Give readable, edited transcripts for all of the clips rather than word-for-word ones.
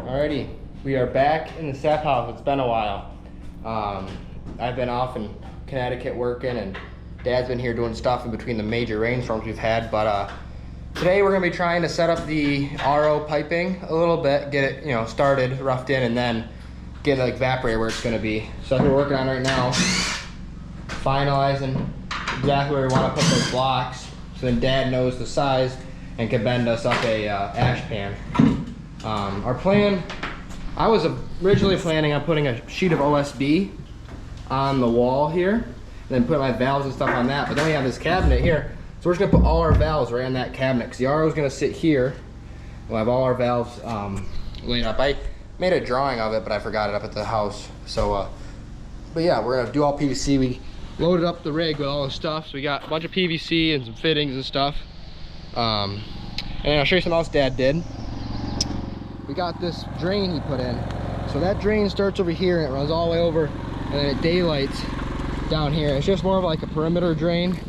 Alrighty, we are back in the sap house. It's been a while. I've been off in Connecticut working, and Dad's been here doing stuff in between the major rainstorms we've had. But today we're gonna be trying to set up the RO piping a little bit, get it started, roughed in, and then get the evaporator where it's gonna be. So that's what we're working on right now, finalizing exactly where we want to put those blocks, so then Dad knows the size and can bend us up a ash pan. Our plan, I was originally planning on putting a sheet of OSB on the wall here, and then put my valves and stuff on that, but then we have this cabinet here, so we're just gonna put all our valves right on that cabinet, because the RO is gonna sit here. We'll have all our valves laid up. I made a drawing of it, but I forgot it up at the house. So, but yeah, we're gonna do all PVC. We loaded up the rig with all the stuff, so we got a bunch of PVC and some fittings and stuff. And I'll show you something else Dad did. We got this drain he put in. So that drain starts over here and it runs all the way over, and then it daylights down here. It's just more of like a perimeter drain.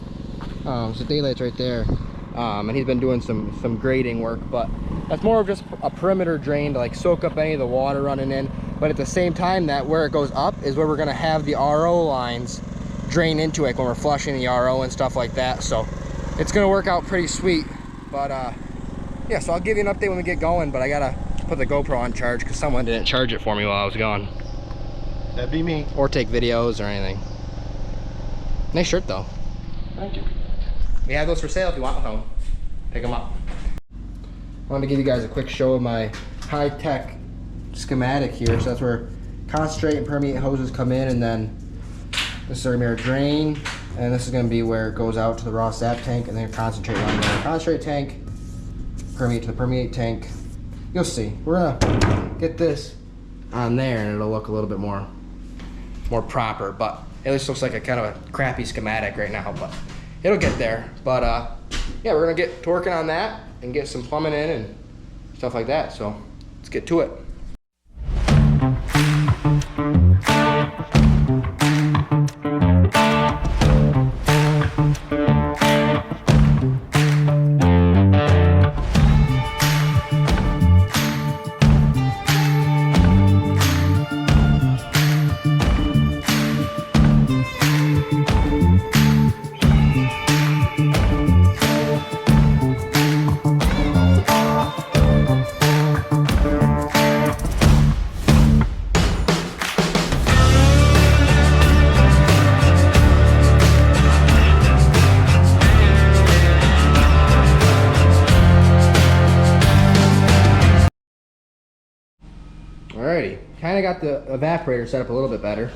So daylight's right there. And he's been doing some grading work, but that's more of just a perimeter drain to like soak up any of the water running in. But at the same time, that where it goes up is where we're gonna have the RO lines drain into it when we're flushing the RO and stuff like that. So it's gonna work out pretty sweet. But yeah, so I'll give you an update when we get going, but I gotta put the GoPro on charge because someone didn't charge it for me while I was gone. That'd be me. Or take videos or anything. Nice shirt though. Thank you. We have those for sale if you want them. Pick them up. I wanted to give you guys a quick show of my high-tech schematic here. So that's where concentrate and permeate hoses come in, and then this is our mirror drain, and this is going to be where it goes out to the raw sap tank, and then concentrate on the concentrate tank, permeate to the permeate tank. You'll see. We're gonna get this on there, and it'll look a little bit more proper. But it just looks like a kind of a crappy schematic right now, but it'll get there. But yeah, we're gonna get to working on that and get some plumbing in and stuff like that. So let's get to it. Alrighty, kind of got the evaporator set up a little bit better.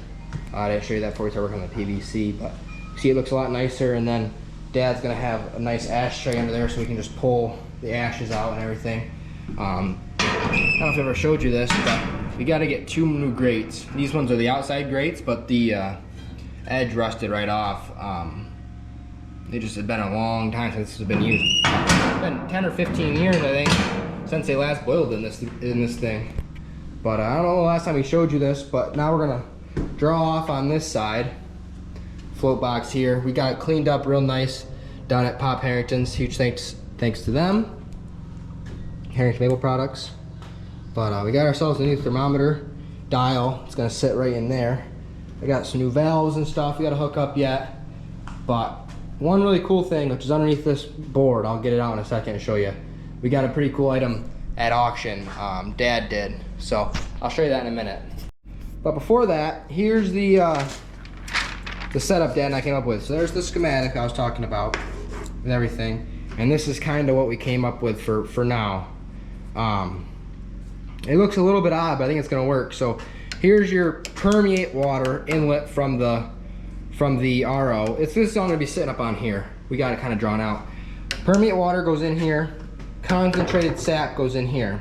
I didn't show you that before we start working on the PVC, but see, it looks a lot nicer. And then Dad's gonna have a nice ashtray under there so we can just pull the ashes out and everything. I don't know if I ever showed you this, but we got to get 2 new grates. These ones are the outside grates, but the edge rusted right off. It just had been a long time since this has been used. It's been 10 or 15 years, I think, since they last boiled in this thing. But I don't know the last time we showed you this, but now we're gonna draw off on this side. Float box here. We got it cleaned up real nice down at Pop Harrington's. Huge thanks to them. Harrington Maple Products. But we got ourselves a new thermometer dial. It's gonna sit right in there. I got some new valves and stuff we gotta hook up yet. But one really cool thing, which is underneath this board, I'll get it out in a second and show you. We got a pretty cool item at auction, Dad did. So I'll show you that in a minute. But before that, here's the setup Dad and I came up with. So there's the schematic I was talking about and everything. And this is kind of what we came up with for now. It looks a little bit odd, but I think it's gonna work. So here's your permeate water inlet from the RO. This is all gonna be sitting up on here. We got it kind of drawn out. Permeate water goes in here. Concentrated sap goes in here.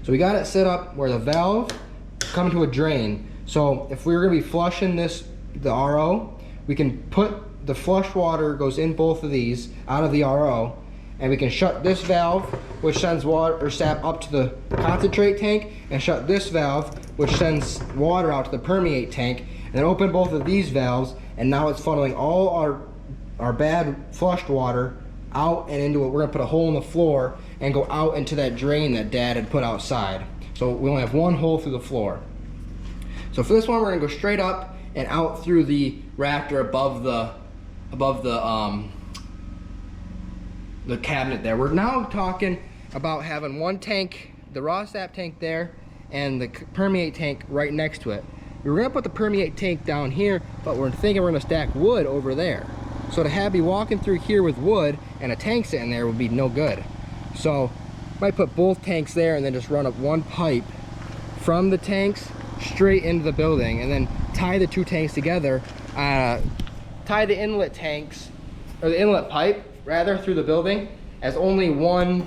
So we got it set up where the valve comes to a drain. So if we were gonna be flushing the RO, we can put the flush water goes in both of these out of the RO, and we can shut this valve, which sends water or sap up to the concentrate tank, and shut this valve, which sends water out to the permeate tank, and then open both of these valves, and now it's funneling all our bad flushed water out and into it. We're gonna put a hole in the floor and go out into that drain that Dad had put outside. So we only have one hole through the floor. So for this one, we're gonna go straight up and out through the rafter above the cabinet there. We're now talking about having one tank, the raw sap tank there, and the permeate tank right next to it. We were gonna put the permeate tank down here, but we're thinking we're gonna stack wood over there. So to have me walking through here with wood and a tank sitting there would be no good. So might put both tanks there and then just run up one pipe from the tanks straight into the building, and then tie the two tanks together, tie the inlet tanks, or the inlet pipe rather, through the building as only one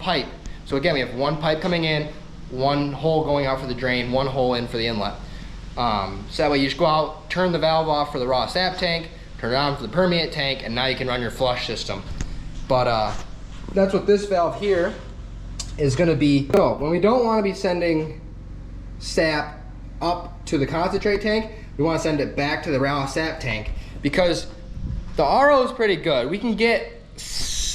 pipe. So again, we have one pipe coming in, one hole going out for the drain, one hole in for the inlet. So that way you just go out, turn the valve off for the raw sap tank, turn it on for the permeate tank, and now you can run your flush system. But that's what this valve here is gonna be. So when we don't wanna be sending sap up to the concentrate tank, we wanna send it back to the raw sap tank, because the RO is pretty good. We can get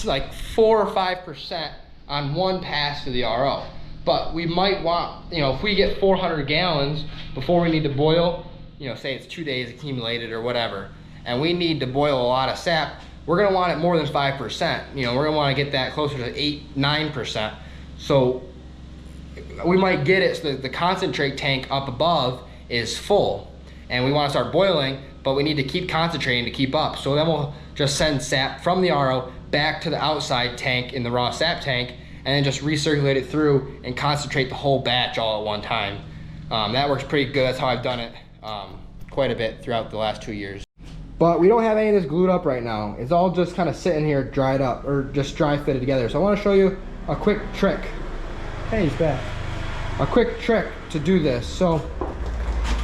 like 4 or 5% on one pass to the RO. But we might want, if we get 400 gallons before we need to boil, say it's 2 days accumulated or whatever, and we need to boil a lot of sap, we're gonna want it more than 5%. We're gonna wanna get that closer to 8, 9%. So we might get it so that the concentrate tank up above is full, and we wanna start boiling, but we need to keep concentrating to keep up. So then we'll just send sap from the RO back to the outside tank in the raw sap tank, and then just recirculate it through and concentrate the whole batch all at one time. That works pretty good. That's how I've done it quite a bit throughout the last 2 years. But we don't have any of this glued up right now. It's all just kind of sitting here dried up, or just dry fitted together. So I want to show you a quick trick. Hey, he's back. A quick trick to do this. So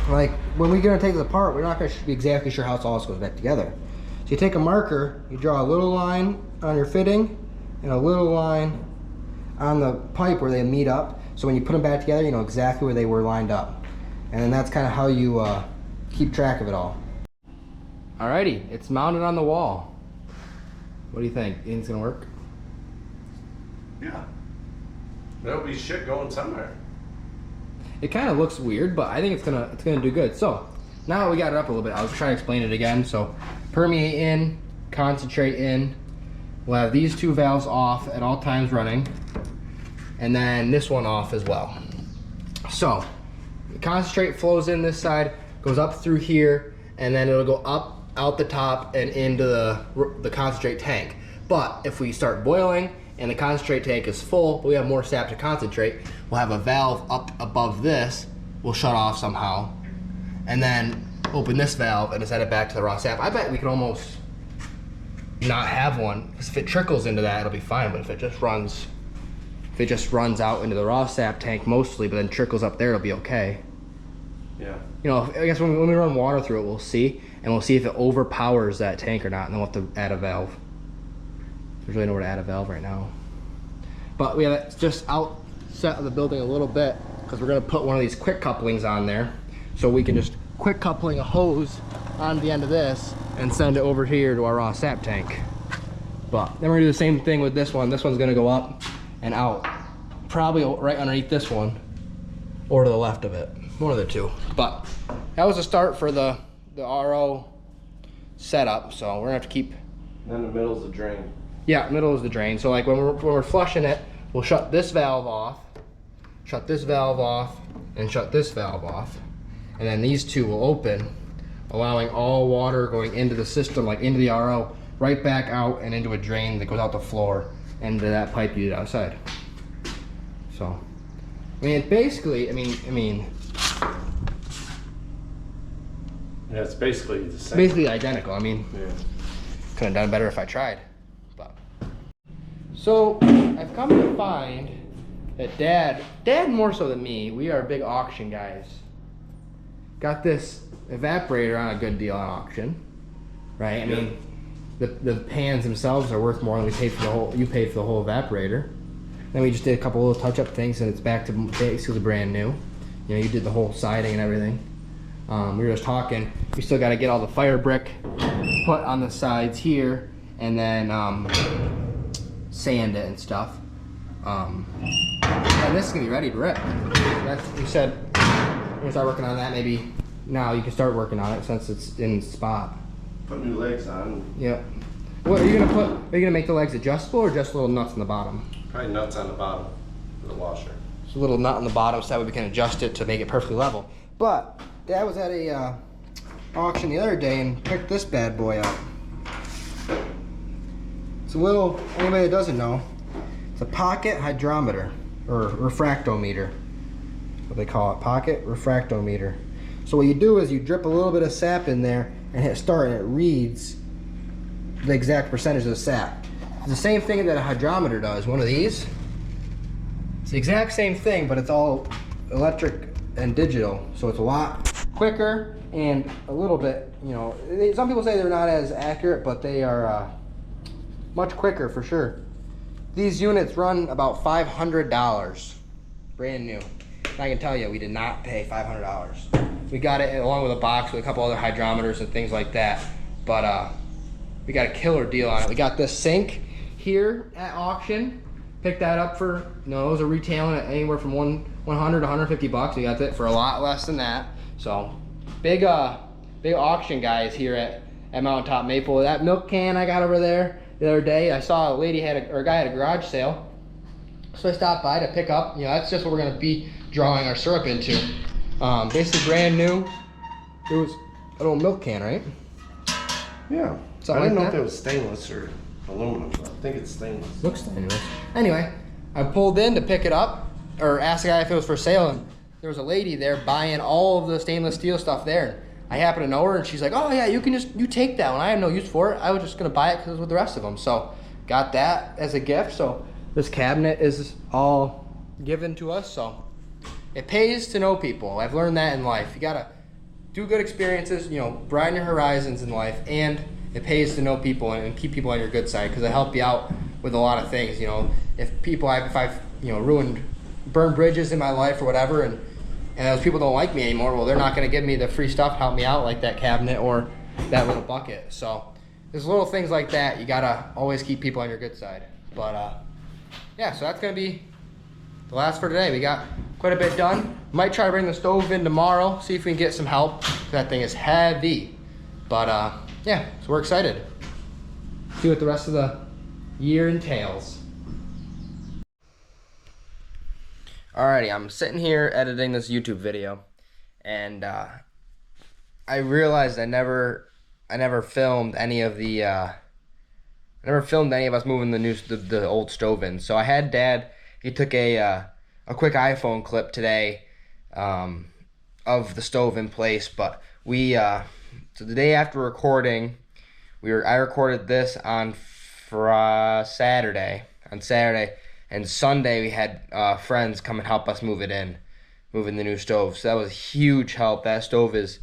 like when we're gonna take it apart, we're not gonna be exactly sure how all this goes back together. So you take a marker, you draw a little line on your fitting and a little line on the pipe where they meet up. So when you put them back together, you know exactly where they were lined up. And then that's kind of how you keep track of it all. Alrighty, it's mounted on the wall. What do you think? You think it's gonna work? Yeah. There'll be shit going somewhere. It kind of looks weird, but I think it's gonna do good. So now that we got it up a little bit, I'll try to explain it again. So permeate in, concentrate in. We'll have these two valves off at all times running, and then this one off as well. So the concentrate flows in this side, goes up through here, and then it'll go up out the top and into the concentrate tank. But if we start boiling and the concentrate tank is full, but we have more sap to concentrate, we'll have a valve up above this, we'll shut off somehow, and then open this valve and send it back to the raw sap. I bet we could almost not have one, because if it trickles into that, it'll be fine. But if it just runs out into the raw sap tank mostly, but then trickles up there, it'll be okay. Yeah. I guess when we run water through it, we'll see, and we'll see if it overpowers that tank or not, and then we'll have to add a valve. There's really nowhere to add a valve right now. But we have it just outset of the building a little bit, because we're gonna put one of these quick couplings on there, so we can just quick coupling a hose on the end of this and send it over here to our raw sap tank. But then we're gonna do the same thing with this one. This one's gonna go up and out, probably right underneath this one, or to the left of it, one of the two. But that was a start for the RO setup, so we're gonna have to keep. And then the middle's the drain. Yeah, middle is the drain. So like when we're flushing it, we'll shut this valve off, shut this valve off, and shut this valve off. And then these two will open, allowing all water going into the system, like into the RO, right back out and into a drain that goes out the floor into that pipe you did outside. So, I mean, basically, Yeah, it's basically the same. basically identical. I mean, Yeah. could have done better if I tried. But so I've come to find that Dad more so than me, we are big auction guys. Got this evaporator on a good deal on auction, right? I mean, the pans themselves are worth more than we paid for the whole. You paid for the whole evaporator. Then we just did a couple little touch-up things, and it's back to basically brand new. You know, you did the whole siding and everything. We were just talking. We still got to get all the fire brick put on the sides here, and then sand it and stuff. And this is gonna be ready to rip. You said you're gonna start working on that maybe now. You can start working on it since it's in spot. Put new legs on. Yep. What are you gonna put? Are you gonna make the legs adjustable or just little nuts on the bottom? Probably nuts on the bottom of the washer. Just a little nut on the bottom so that way we can adjust it to make it perfectly level. But Dad was at a auction the other day and picked this bad boy up. It's a little, anybody that doesn't know, it's a pocket hydrometer or refractometer. What they call it, pocket refractometer. So what you do is you drip a little bit of sap in there and hit start, and it reads the exact percentage of the sap. It's the same thing that a hydrometer does. One of these. It's the exact same thing, but it's all electric and digital, so it's a lot quicker and a little bit, you know, some people say they're not as accurate, but they are much quicker for sure. These units run about $500, brand new. And I can tell you, we did not pay $500. We got it along with a box with a couple other hydrometers and things like that, but we got a killer deal on it. We got this sink here at auction. Picked that up for, you know, those are retailing at anywhere from 100 to 150 bucks. We got that for a lot less than that. So big auction guys here at Mountaintop Maple. That milk can I got over there the other day, I saw a lady or a guy had a garage sale. So I stopped by to pick up, you know, that's just what we're gonna be drawing our syrup into. Basically brand new. It was an old milk can, right? Yeah. Something I didn't like know that? if it was stainless or aluminum, but I think it's stainless. Looks stainless. Anyway, I pulled in to pick it up, or asked the guy if it was for sale, and there was a lady there buying all of the stainless steel stuff there. I happened to know her, and she's like, "Oh yeah, you take that one. I have no use for it. I was just gonna buy it because it was with the rest of them." So got that as a gift. So this cabinet is all given to us. So it pays to know people. I've learned that in life. You gotta do good experiences, you know, broaden your horizons in life, and it pays to know people and keep people on your good side, because they help you out with a lot of things. You know, if I've you know burned bridges in my life or whatever, and those people don't like me anymore, well, they're not going to give me the free stuff to help me out, like that cabinet or that little bucket. So there's little things like that. You gotta always keep people on your good side. But yeah, so that's gonna be the last for today. We got quite a bit done. Might try to bring the stove in tomorrow, see if we can get some help. That thing is heavy. But yeah, so we're excited. See what the rest of the year entails. Alrighty, I'm sitting here editing this YouTube video, and I realized I never filmed any of the us moving the old stove in. So I had Dad. He took a quick iPhone clip today of the stove in place, but we so the day after recording, I recorded this on Saturday. And Sunday we had friends come and help us move in the new stove. So that was a huge help. That stove is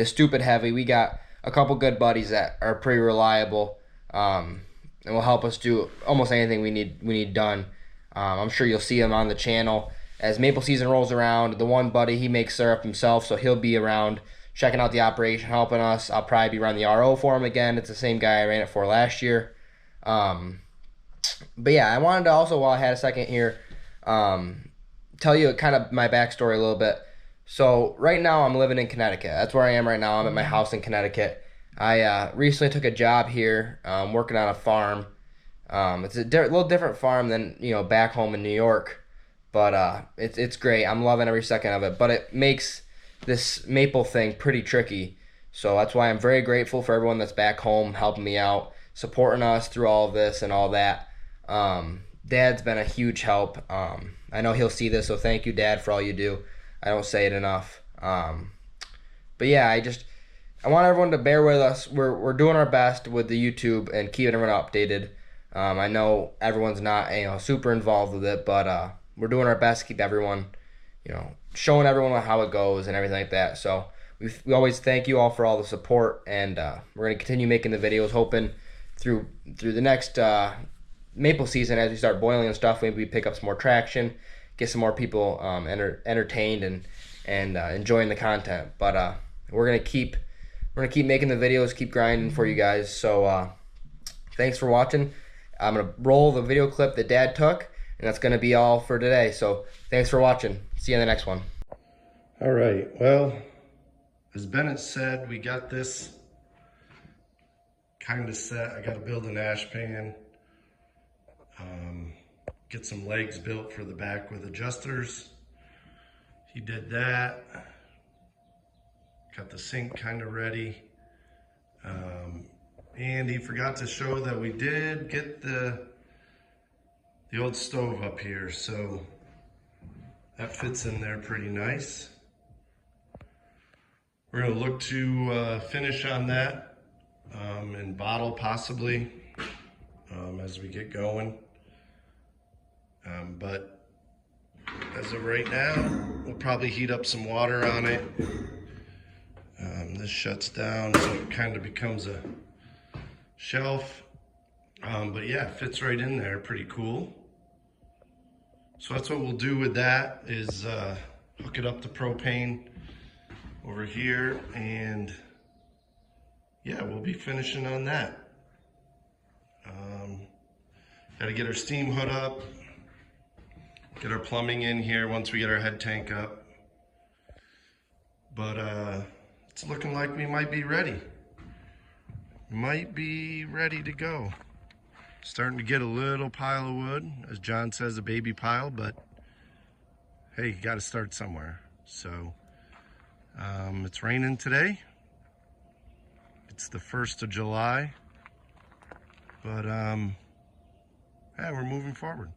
stupid heavy. We got a couple good buddies that are pretty reliable, and will help us do almost anything we need done. I'm sure you'll see them on the channel as maple season rolls around. The one buddy, he makes syrup himself, so he'll be around checking out the operation, helping us. I'll probably be running the RO for him again. It's the same guy I ran it for last year. But yeah, I wanted to also, while I had a second here, tell you kind of my backstory a little bit. So right now I'm living in Connecticut. That's where I am right now. I'm at my house in Connecticut. I recently took a job here, working on a farm. It's a little different farm than, you know, back home in New York, but it's great. I'm loving every second of it. But it makes this maple thing pretty tricky. So that's why I'm very grateful for everyone that's back home helping me out, supporting us through all of this and all that. Dad's been a huge help. I know he'll see this, so thank you, Dad, for all you do. I don't say it enough. But yeah, I want everyone to bear with us. We're doing our best with the YouTube and keeping everyone updated. I know everyone's not, you know, super involved with it, but we're doing our best to keep everyone, you know, showing everyone how it goes and everything like that. So we always thank you all for all the support, and we're gonna continue making the videos, hoping through the next maple season, as we start boiling and stuff, maybe we pick up some more traction, get some more people entertained and enjoying the content. But we're gonna keep making the videos, keep grinding for you guys. So thanks for watching. I'm gonna roll the video clip that Dad took And that's going to be all for today. So thanks for watching. See you in the next one. All right, well, as Bennett said, we got this kind of set. I got to build an ash pan, get some legs built for the back with adjusters. He did that. Got the sink kind of ready. And he forgot to show that we did get the old stove up here, so that fits in there pretty nice. We're gonna look to finish on that and bottle possibly as we get going. But as of right now, we'll probably heat up some water on it. This shuts down, so it kind of becomes a shelf. But yeah, it fits right in there, pretty cool. So that's what we'll do with that, is hook it up to propane over here, and yeah, we'll be finishing on that. Got to get our steam hood up, get our plumbing in here once we get our head tank up. But it's looking like we might be ready. Might be ready to go. Starting to get a little pile of wood, as John says, a baby pile, but hey, you got to start somewhere. So it's raining today. It's the 1st of July, but yeah, we're moving forward.